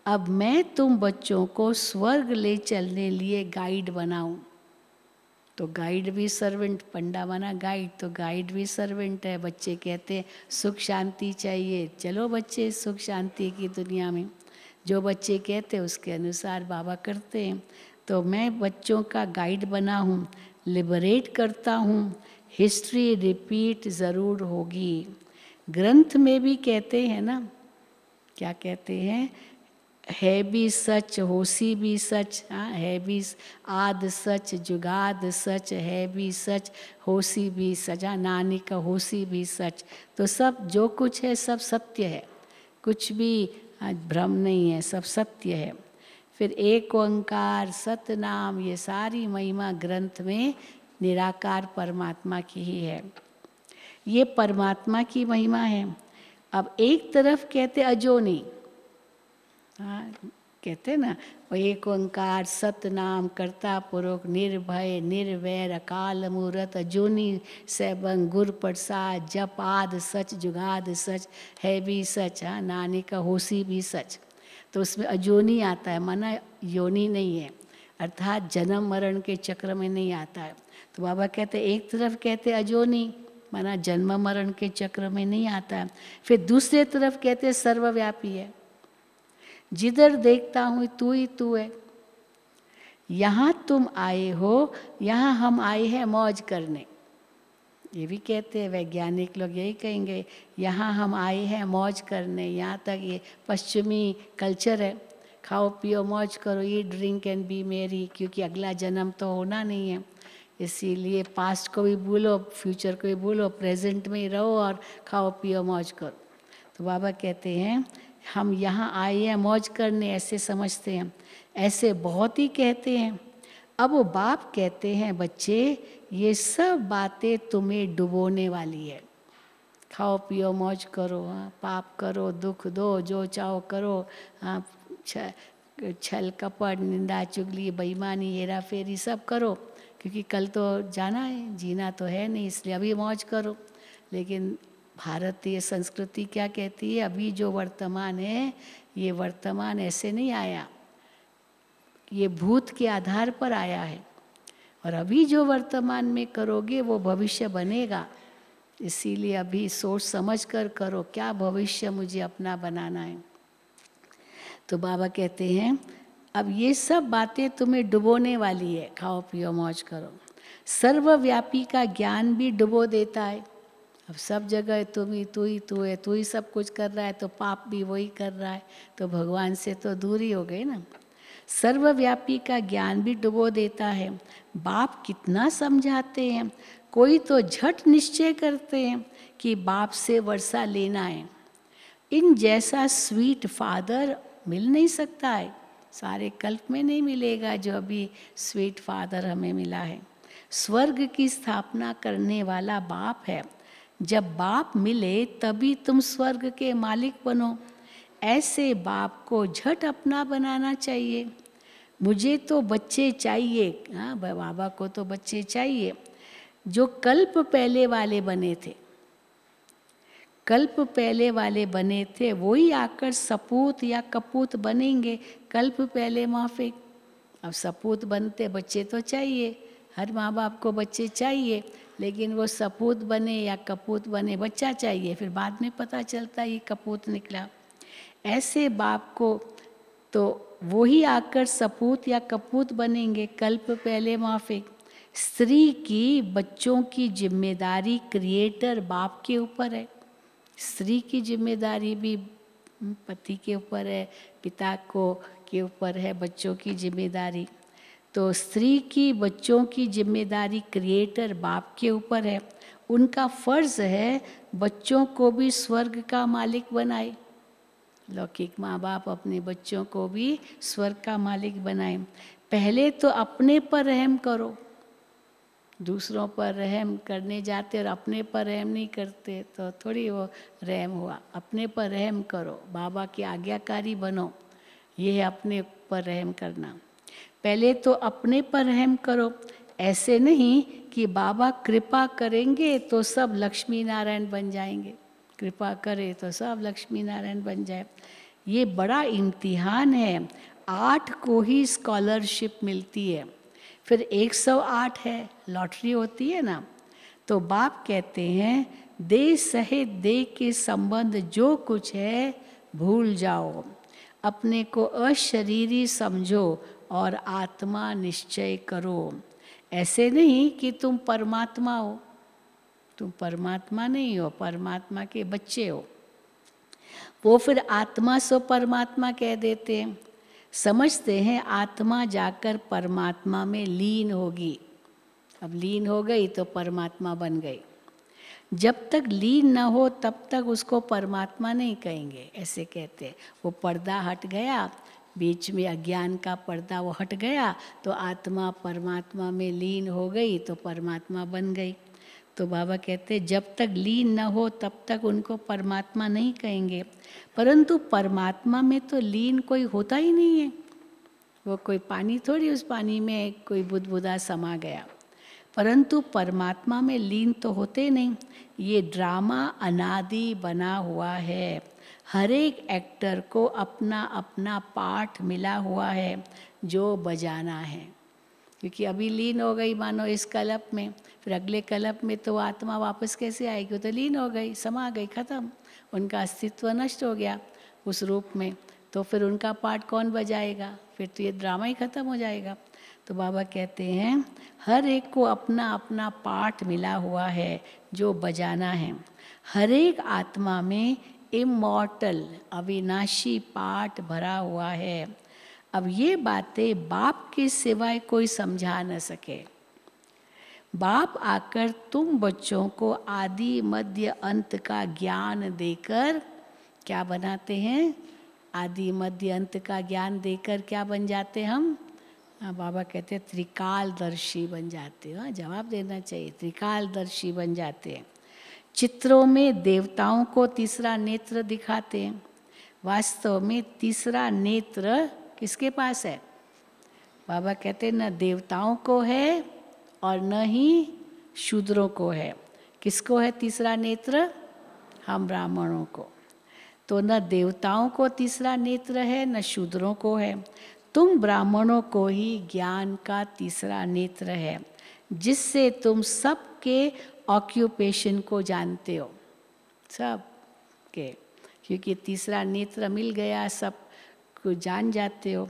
अब मैं तुम बच्चों को स्वर्ग ले चलने लिए गाइड बनाऊं। तो गाइड भी सर्वेंट, पंडा माना गाइड, तो गाइड भी सर्वेंट है। बच्चे कहते हैं सुख शांति चाहिए, चलो बच्चे सुख शांति की दुनिया में। जो बच्चे कहते हैं उसके अनुसार बाबा करते हैं। तो मैं बच्चों का गाइड बना हूँ, लिबरेट करता हूँ। हिस्ट्री रिपीट ज़रूर होगी। ग्रंथ में भी कहते हैं ना, क्या कहते हैं, है भी सच होसी भी सच। हाँ, है भी आद सच जुगाद सच, है भी सच होसी भी सजा, नानी का होसी भी सच। तो सब जो कुछ है सब सत्य है, कुछ भी भ्रम नहीं है, सब सत्य है। फिर एक ओंकार सतनाम, ये सारी महिमा ग्रंथ में निराकार परमात्मा की ही है। ये परमात्मा की महिमा है। अब एक तरफ कहते अजोनी, हाँ कहते ना, एक ओंकार सतनाम कर्ता पुरुष निर्भय निर्वैर अकाल मूरत अजोनी सैबंग गुर प्रसाद जप आद सच जुगाद सच, है भी सच। हाँ, नानी का होसी भी सच। तो उसमें अजोनी आता है, माना योनि नहीं है, अर्थात जन्म मरण के चक्र में नहीं आता है। तो बाबा कहते एक तरफ कहते अजोनी, माना जन्म मरण के चक्र में नहीं आता है। फिर दूसरे तरफ कहते सर्वव्यापी है, जिधर देखता हूँ तू ही तू है। यहाँ तुम आए हो, यहाँ हम आए हैं मौज करने। ये भी कहते हैं वैज्ञानिक लोग, यही कहेंगे यहाँ हम आए हैं मौज करने। यहाँ तक ये पश्चिमी कल्चर है, खाओ पियो मौज करो, ईट ड्रिंक एंड बी मेरी, क्योंकि अगला जन्म तो होना नहीं है। इसीलिए पास्ट को भी भूलो, फ्यूचर को भी भूलो, प्रेजेंट में ही रहो और खाओ पियो मौज करो। तो बाबा कहते हैं हम यहाँ आए हैं मौज करने, ऐसे समझते हैं। ऐसे बहुत ही कहते हैं। अब वो बाप कहते हैं बच्चे ये सब बातें तुम्हें डुबोने वाली है। खाओ पियो मौज करो, हाँ, पाप करो दुख दो, जो चाहो करो, हाँ, छल कपट निंदा चुगली बेईमानी हेरा फेरी सब करो, क्योंकि कल तो जाना है, जीना तो है नहीं, इसलिए अभी मौज करो। लेकिन भारतीय संस्कृति क्या कहती है, अभी जो वर्तमान है ये वर्तमान ऐसे नहीं आया, ये भूत के आधार पर आया है, और अभी जो वर्तमान में करोगे वो भविष्य बनेगा। इसीलिए अभी सोच समझ कर करो, क्या भविष्य मुझे अपना बनाना है। तो बाबा कहते हैं अब ये सब बातें तुम्हें डुबोने वाली है, खाओ पियो मौज करो। सर्वव्यापी का ज्ञान भी डुबो देता है। अब सब जगह तुम ही तू ही तू है, तू ही सब कुछ कर रहा है, तो पाप भी वही कर रहा है, तो भगवान से तो दूर ही हो गए ना। सर्वव्यापी का ज्ञान भी डुबो देता है। बाप कितना समझाते हैं, कोई तो झट निश्चय करते हैं कि बाप से वर्षा लेना है। इन जैसा स्वीट फादर मिल नहीं सकता है, सारे कल्प में नहीं मिलेगा जो अभी स्वीट फादर हमें मिला है। स्वर्ग की स्थापना करने वाला बाप है। जब बाप मिले तभी तुम स्वर्ग के मालिक बनो। ऐसे बाप को झट अपना बनाना चाहिए। मुझे तो बच्चे चाहिए, हाँ बाबा को तो बच्चे चाहिए जो कल्प पहले वाले बने थे। कल्प पहले वाले बने थे वही आकर सपूत या कपूत बनेंगे। कल्प पहले माफिक, अब सपूत बनते बच्चे तो चाहिए, हर माँ बाप को बच्चे चाहिए, लेकिन वो सपूत बने या कपूत बने बच्चा चाहिए, फिर बाद में पता चलता ये कपूत निकला। ऐसे बाप को तो वही आकर सपूत या कपूत बनेंगे, कल्प पहले माफिक। स्त्री की बच्चों की जिम्मेदारी क्रिएटर बाप के ऊपर है। स्त्री की जिम्मेदारी भी पति के ऊपर है, पिता को के ऊपर है बच्चों की जिम्मेदारी। तो स्त्री की बच्चों की जिम्मेदारी क्रिएटर बाप के ऊपर है। उनका फर्ज है बच्चों को भी स्वर्ग का मालिक बनाए। लौकिक माँ बाप अपने बच्चों को भी स्वर्ग का मालिक बनाए। पहले तो अपने पर रहम करो, दूसरों पर रहम करने जाते और अपने पर रहम नहीं करते तो थोड़ी वो रहम हुआ। अपने पर रहम करो, बाबा की आज्ञाकारी बनो, ये है अपने पर रहम करना। पहले तो अपने पर रहम करो, ऐसे नहीं कि बाबा कृपा करेंगे तो सब लक्ष्मी नारायण बन जाएंगे, कृपा करे तो सब लक्ष्मी नारायण बन जाए। ये बड़ा इम्तिहान है। 8 को ही स्कॉलरशिप मिलती है, फिर 108 है, लॉटरी होती है ना। तो बाप कहते हैं देह सहित देह के संबंध जो कुछ है भूल जाओ, अपने को अशरीरी समझो और आत्मा निश्चय करो। ऐसे नहीं कि तुम परमात्मा हो, तुम परमात्मा नहीं हो, परमात्मा के बच्चे हो। वो फिर आत्मा सो परमात्मा कह देते हैं, समझते हैं आत्मा जाकर परमात्मा में लीन होगी। अब लीन हो गई तो परमात्मा बन गई। जब तक लीन न हो तब तक उसको परमात्मा नहीं कहेंगे, ऐसे कहते। वो पर्दा हट गया, बीच में अज्ञान का पर्दा वो हट गया, तो आत्मा परमात्मा में लीन हो गई तो परमात्मा बन गई। तो बाबा कहते जब तक लीन न हो तब तक उनको परमात्मा नहीं कहेंगे। परंतु परमात्मा में तो लीन कोई होता ही नहीं है, वो कोई पानी थोड़ी, उस पानी में कोई बुदबुदा समा गया। परंतु परमात्मा में लीन तो होते नहीं। ये ड्रामा अनादि बना हुआ है, हर एक एक्टर को अपना अपना पार्ट मिला हुआ है जो बजाना है। क्योंकि अभी लीन हो गई मानो इस कल्प में, फिर अगले कल्प में तो आत्मा वापस कैसे आएगी? वो तो लीन हो गई, समा गई, खत्म, उनका अस्तित्व नष्ट हो गया उस रूप में। तो फिर उनका पार्ट कौन बजाएगा? फिर तो ये ड्रामा ही खत्म हो जाएगा। तो बाबा कहते हैं हर एक को अपना अपना पार्ट मिला हुआ है जो बजाना है। हर एक आत्मा में इमॉर्टल अविनाशी पार्ट भरा हुआ है। अब ये बातें बाप के सिवाय कोई समझा न सके। बाप आकर तुम बच्चों को आदि मध्य अंत का ज्ञान देकर क्या बनाते हैं? आदि मध्य अंत का ज्ञान देकर क्या बन जाते हम? बाबा कहते हैं त्रिकालदर्शी बन जाते हो। जवाब देना चाहिए, त्रिकालदर्शी बन जाते हैं। चित्रों में देवताओं को तीसरा नेत्र दिखाते हैं, वास्तव में तीसरा नेत्र किसके पास है? बाबा कहते हैं न देवताओं को है और न ही शूद्रों को है। किसको है तीसरा नेत्र? हम ब्राह्मणों को। तो न देवताओं को तीसरा नेत्र है, न शूद्रों को है। तुम ब्राह्मणों को ही ज्ञान का तीसरा नेत्र है, जिससे तुम सबके ऑक्यूपेशन को जानते हो, सब के, क्योंकि तीसरा नेत्र मिल गया, सब को जान जाते हो।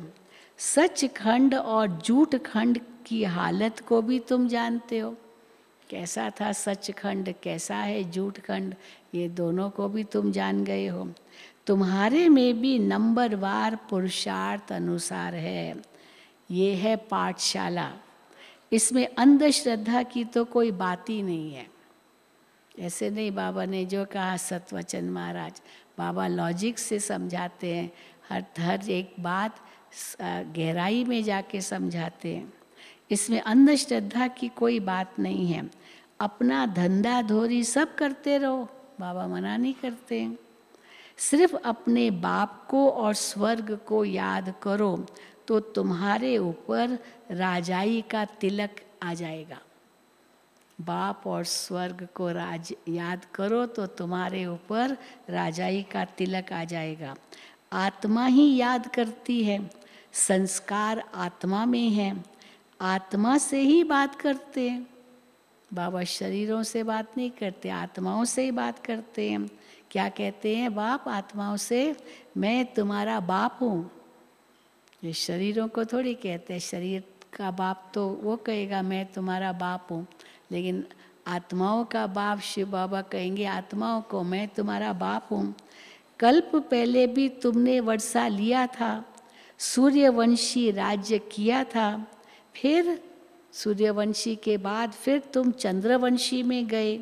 सचखंड और झूठ खंड की हालत को भी तुम जानते हो, कैसा था सचखंड, कैसा है झूठ खंड, ये दोनों को भी तुम जान गए हो। तुम्हारे में भी नंबरवार पुरुषार्थ अनुसार है। ये है पाठशाला, इसमें अंधश्रद्धा की तो कोई बात ही नहीं है। ऐसे नहीं बाबा ने जो कहा सतवचन महाराज, बाबा लॉजिक से समझाते हैं, हर एक बात गहराई में जाके समझाते हैं। इसमें अंधश्रद्धा की कोई बात नहीं है। अपना धंधा धोरी सब करते रहो, बाबा मना नहीं करते हैं। सिर्फ अपने बाप को और स्वर्ग को याद करो तो तुम्हारे ऊपर राजाई का तिलक आ जाएगा। बाप और स्वर्ग को याद करो तो तुम्हारे ऊपर राजाई का तिलक आ जाएगा। आत्मा ही याद करती है, संस्कार आत्मा में है, आत्मा से ही बात करते हैं। बाबा शरीरों से बात नहीं करते, आत्माओं से ही बात करते हैं। क्या कहते हैं बाप आत्माओं से? मैं तुम्हारा बाप हूँ। ये शरीरों को थोड़ी कहते हैं, शरीर का बाप तो वो कहेगा मैं तुम्हारा बाप हूँ, लेकिन आत्माओं का बाप शिव बाबा कहेंगे आत्माओं को मैं तुम्हारा बाप हूँ। कल्प पहले भी तुमने वर्षा लिया था, सूर्यवंशी राज्य किया था, फिर सूर्यवंशी के बाद फिर तुम चंद्रवंशी में गए।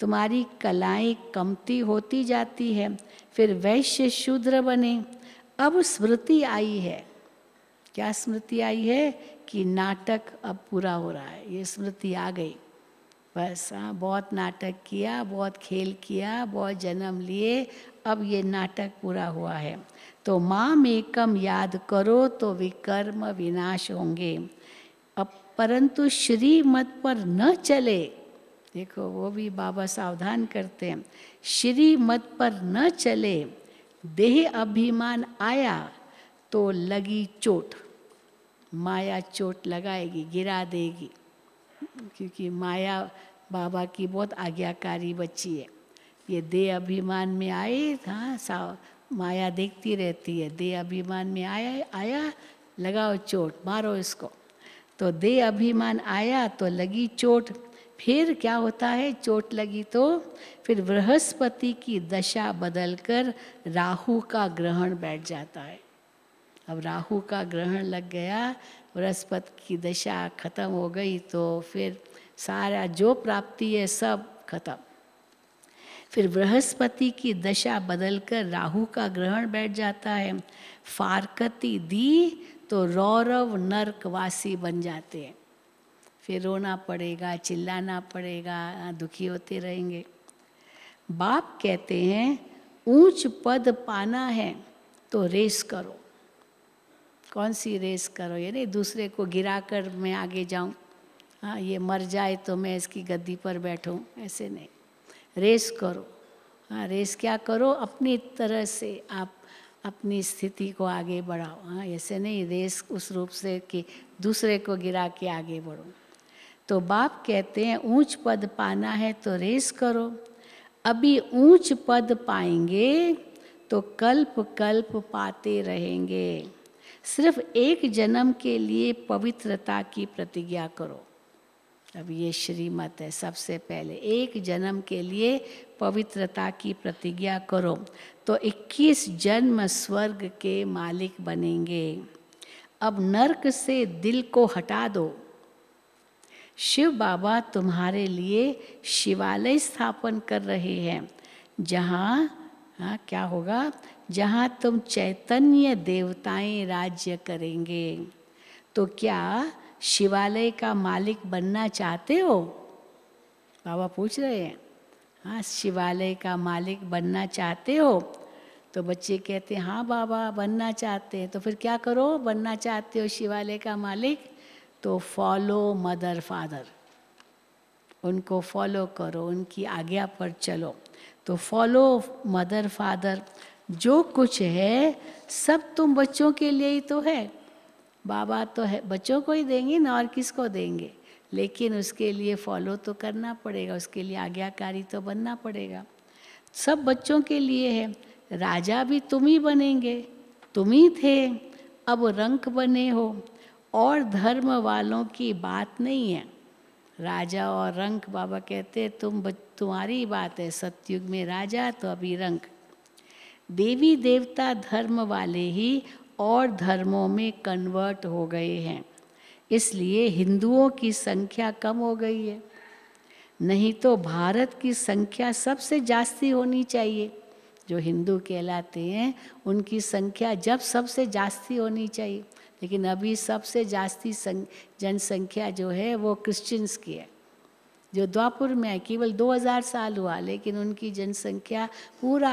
तुम्हारी कलाएं कमती होती जाती है, फिर वैश्य शूद्र बने। अब स्मृति आई है। क्या स्मृति आई है? कि नाटक अब पूरा हो रहा है, ये स्मृति आ गई। बस हाँ, बहुत नाटक किया, बहुत खेल किया, बहुत जन्म लिए, अब ये नाटक पूरा हुआ है। तो माम एकम याद करो तो विकर्म विनाश होंगे। अब परंतु श्रीमत पर न चले, देखो वो भी बाबा सावधान करते हैं, श्रीमत पर न चले, देह अभिमान आया तो लगी चोट, माया चोट लगाएगी, गिरा देगी, क्योंकि माया बाबा की बहुत आज्ञाकारी बच्ची है। ये देह अभिमान में आए, हाँ माया देखती रहती है, देह अभिमान में आया लगाओ चोट, मारो इसको। तो देह अभिमान आया तो लगी चोट, फिर क्या होता है, चोट लगी तो फिर बृहस्पति की दशा बदलकर राहु का ग्रहण बैठ जाता है। अब राहु का ग्रहण लग गया, बृहस्पति की दशा खत्म हो गई तो फिर सारा जो प्राप्ति है सब खत्म। फिर बृहस्पति की दशा बदलकर राहु का ग्रहण बैठ जाता है। फारकती दी तो रौरव नरकवासी बन जाते हैं, फिर रोना पड़ेगा, चिल्लाना पड़ेगा, दुखी होते रहेंगे। बाप कहते हैं ऊंच पद पाना है तो रेस करो। कौन सी रेस करो, ये नहीं दूसरे को गिराकर मैं आगे जाऊं, हाँ ये मर जाए तो मैं इसकी गद्दी पर बैठूं, ऐसे नहीं। रेस करो, हाँ रेस क्या करो, अपनी तरह से आप अपनी स्थिति को आगे बढ़ाओ, हाँ ऐसे नहीं रेस उस रूप से कि दूसरे को गिरा के आगे बढ़ो। तो बाप कहते हैं ऊंच पद पाना है तो रेस करो, अभी ऊंच पद पाएंगे तो कल्प कल्प पाते रहेंगे। सिर्फ एक जन्म के लिए पवित्रता की प्रतिज्ञा करो। अब ये श्रीमत है, सबसे पहले एक जन्म के लिए पवित्रता की प्रतिज्ञा करो तो 21 जन्म स्वर्ग के मालिक बनेंगे। अब नरक से दिल को हटा दो। शिव बाबा तुम्हारे लिए शिवालय स्थापन कर रहे हैं, जहाँ क्या होगा, जहाँ तुम चैतन्य देवताएं राज्य करेंगे। तो क्या शिवालय का मालिक बनना चाहते हो? बाबा पूछ रहे हैं, हाँ शिवालय का मालिक बनना चाहते हो? तो बच्चे कहते हैं हाँ बाबा बनना चाहते हैं। तो फिर क्या करो, बनना चाहते हो शिवालय का मालिक तो फॉलो मदर फादर, उनको फॉलो करो, उनकी आज्ञा पर चलो। तो फॉलो मदर फादर, जो कुछ है सब तुम बच्चों के लिए ही तो है। बाबा तो है बच्चों को ही देंगे ना, और किसको देंगे, लेकिन उसके लिए फॉलो तो करना पड़ेगा, उसके लिए आज्ञाकारी तो बनना पड़ेगा। सब बच्चों के लिए है। राजा भी तुम ही बनेंगे, तुम ही थे, अब रंक बने हो, और धर्म वालों की बात नहीं है। राजा और रंक बाबा कहते तुम्हारी बात है, सतयुग में राजा तो अभी रंक। देवी देवता धर्म वाले ही और धर्मों में कन्वर्ट हो गए हैं, इसलिए हिंदुओं की संख्या कम हो गई है। नहीं तो भारत की संख्या सबसे जास्ती होनी चाहिए। जो हिंदू कहलाते हैं उनकी संख्या जब सबसे जास्ती होनी चाहिए, लेकिन अभी सबसे जास्ती जनसंख्या जो है वो क्रिश्चियंस की है, जो द्वापुर में है। केवल 2000 साल हुआ, लेकिन उनकी जनसंख्या पूरा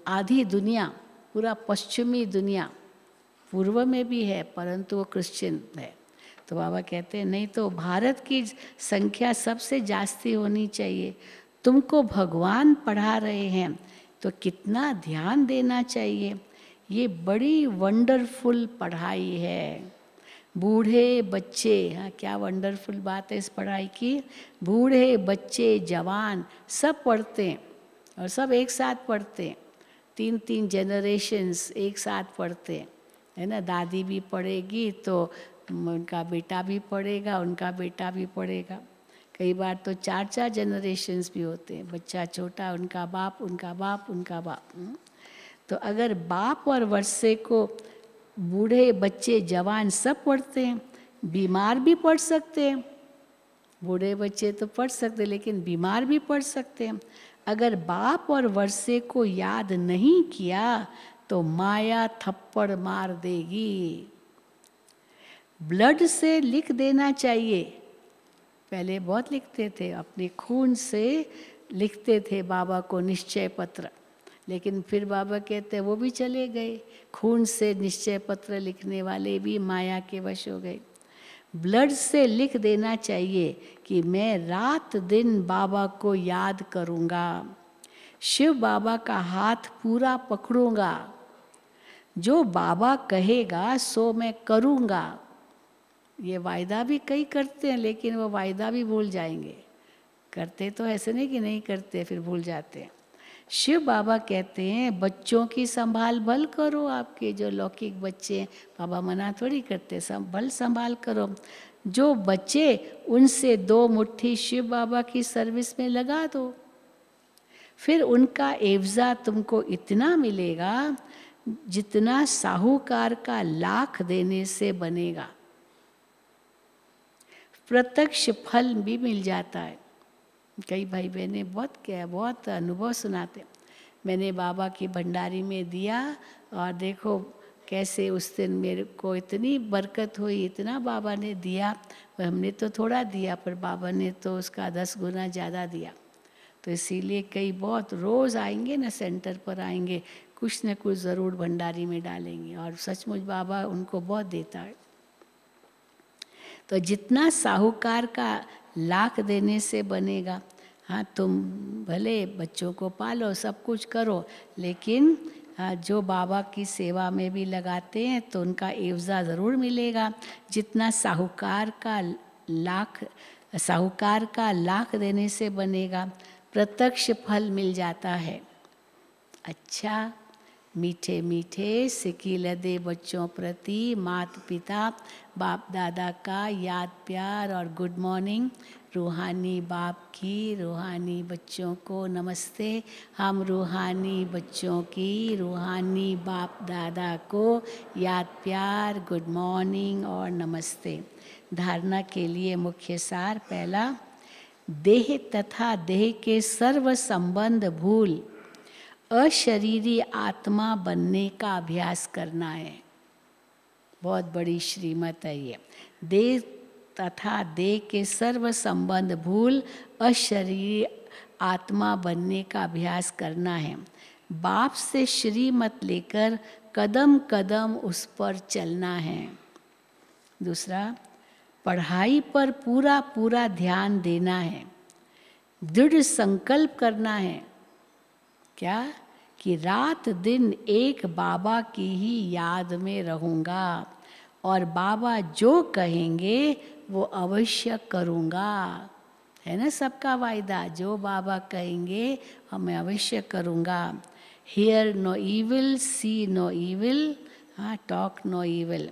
आधी दुनिया, पूरा पश्चिमी दुनिया, पूर्व में भी है परंतु वो क्रिश्चियन है। तो बाबा कहते हैं नहीं तो भारत की संख्या सबसे जास्ती होनी चाहिए। तुमको भगवान पढ़ा रहे हैं तो कितना ध्यान देना चाहिए। ये बड़ी वंडरफुल पढ़ाई है। बूढ़े बच्चे, हाँ क्या वंडरफुल बात है इस पढ़ाई की। बूढ़े बच्चे जवान सब पढ़ते हैं, और सब एक साथ पढ़ते हैं। 3 जनरेशन्स एक साथ पढ़ते हैं, है ना। दादी भी पढ़ेगी तो उनका बेटा भी पढ़ेगा, उनका बेटा भी पढ़ेगा। कई बार तो 4 जनरेशन्स भी होते हैं। बच्चा छोटा, उनका बाप, उनका बाप, उनका बाप। तो अगर बाप और वर्षे को बूढ़े बच्चे जवान सब पढ़ते हैं, बीमार भी पढ़ सकते हैं। बूढ़े बच्चे तो पढ़ सकते, लेकिन बीमार भी पढ़ सकते हैं। अगर बाप और वर्षे को याद नहीं किया तो माया थप्पड़ मार देगी। ब्लड से लिख देना चाहिए। पहले बहुत लिखते थे, अपने खून से लिखते थे बाबा को निश्चय पत्र, लेकिन फिर बाबा कहते हैं वो भी चले गए। खून से निश्चय पत्र लिखने वाले भी माया के वश हो गए। ब्लड से लिख देना चाहिए कि मैं रात दिन बाबा को याद करूँगा, शिव बाबा का हाथ पूरा पकड़ूंगा, जो बाबा कहेगा सो मैं करूँगा। ये वायदा भी कई करते हैं, लेकिन वो वायदा भी भूल जाएंगे। करते तो ऐसे नहीं कि नहीं करते, फिर भूल जाते हैं। शिव बाबा कहते हैं बच्चों की संभाल भल करो, आपके जो लौकिक बच्चे हैं, बाबा मना थोड़ी करते, भल संभाल करो। जो बच्चे उनसे 2 मुट्ठी शिव बाबा की सर्विस में लगा दो, फिर उनका एवजा तुमको इतना मिलेगा जितना साहूकार का लाख देने से बनेगा। प्रत्यक्ष फल भी मिल जाता है। कई भाई बहने बहुत अनुभव सुनाते। मैंने बाबा की भंडारी में दिया और देखो कैसे उस दिन मेरे को इतनी बरकत हुई, इतना बाबा ने दिया। हमने तो थोड़ा दिया, पर बाबा ने तो उसका 10 गुना ज़्यादा दिया। तो इसीलिए कई बहुत रोज़ आएंगे ना, सेंटर पर आएंगे, कुछ न कुछ ज़रूर भंडारी में डालेंगे, और सचमुच बाबा उनको बहुत देता है। तो जितना साहूकार का लाख देने से बनेगा। हाँ, तुम भले बच्चों को पालो, सब कुछ करो, लेकिन जो बाबा की सेवा में भी लगाते हैं तो उनका एवज़ा ज़रूर मिलेगा। जितना साहूकार का लाख देने से बनेगा, प्रत्यक्ष फल मिल जाता है। अच्छा, मीठे मीठे सिकील दे बच्चों प्रति माता पिता बाप दादा का याद प्यार और गुड मॉर्निंग। रूहानी बाप की रूहानी बच्चों को नमस्ते। हम रूहानी बच्चों की रूहानी बाप दादा को याद प्यार, गुड मॉर्निंग और नमस्ते। धारणा के लिए मुख्य सार। पहला, देह तथा देह के सर्व संबंध भूल अशरीरी आत्मा बनने का अभ्यास करना है। बहुत बड़ी श्रीमत है ये। देह तथा देह के सर्व संबंध भूल अशरीरी आत्मा बनने का अभ्यास करना है। बाप से श्रीमत लेकर कदम कदम उस पर चलना है। दूसरा, पढ़ाई पर पूरा पूरा ध्यान देना है। दृढ़ संकल्प करना है। क्या? कि रात दिन एक बाबा की ही याद में रहूँगा और बाबा जो कहेंगे वो अवश्य करूँगा। है ना सबका वायदा, जो बाबा कहेंगे मैं अवश्य करूँगा। Hear no evil, see no evil, talk no evil.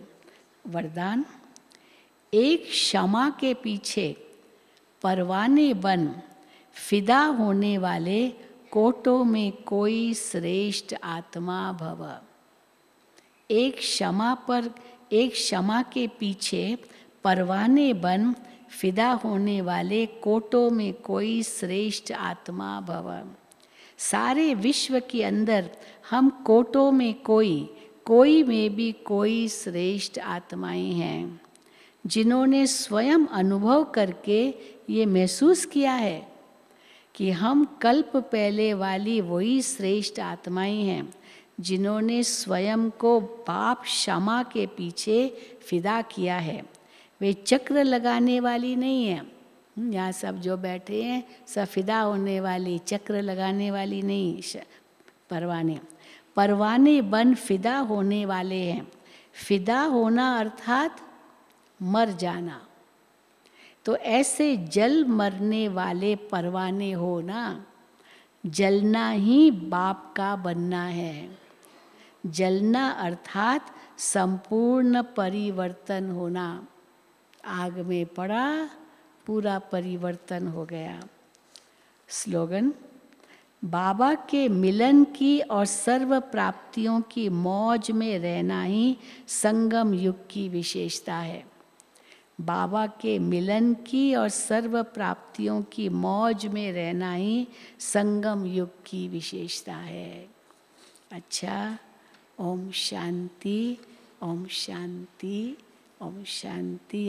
वरदान, एक क्षमा के पीछे परवाने बन फिदा होने वाले कोटों में कोई श्रेष्ठ आत्मा भव। एक क्षमा के पीछे परवाने बन फिदा होने वाले कोटों में कोई श्रेष्ठ आत्मा भव। सारे विश्व के अंदर हम कोटों में कोई में भी कोई श्रेष्ठ आत्माएं हैं, जिन्होंने स्वयं अनुभव करके ये महसूस किया है कि हम कल्प पहले वाली वही श्रेष्ठ आत्माएं हैं, जिन्होंने स्वयं को पाप क्षमा के पीछे फिदा किया है। वे चक्र लगाने वाली नहीं है। यहाँ सब जो बैठे हैं सब फिदा होने वाली, चक्र लगाने वाली नहीं। परवाने बन फिदा होने वाले हैं। फिदा होना अर्थात मर जाना। तो ऐसे जल मरने वाले परवाने हो ना, जलना ही बाप का बनना है। जलना अर्थात संपूर्ण परिवर्तन होना। आग में पड़ा, पूरा परिवर्तन हो गया। स्लोगन, बाबा के मिलन की और सर्व प्राप्तियों की मौज में रहना ही संगम युग की विशेषता है। बाबा के मिलन की और सर्व प्राप्तियों की मौज में रहना ही संगम युग की विशेषता है। अच्छा, ओम शांति, ओम शांति, ओम शांति।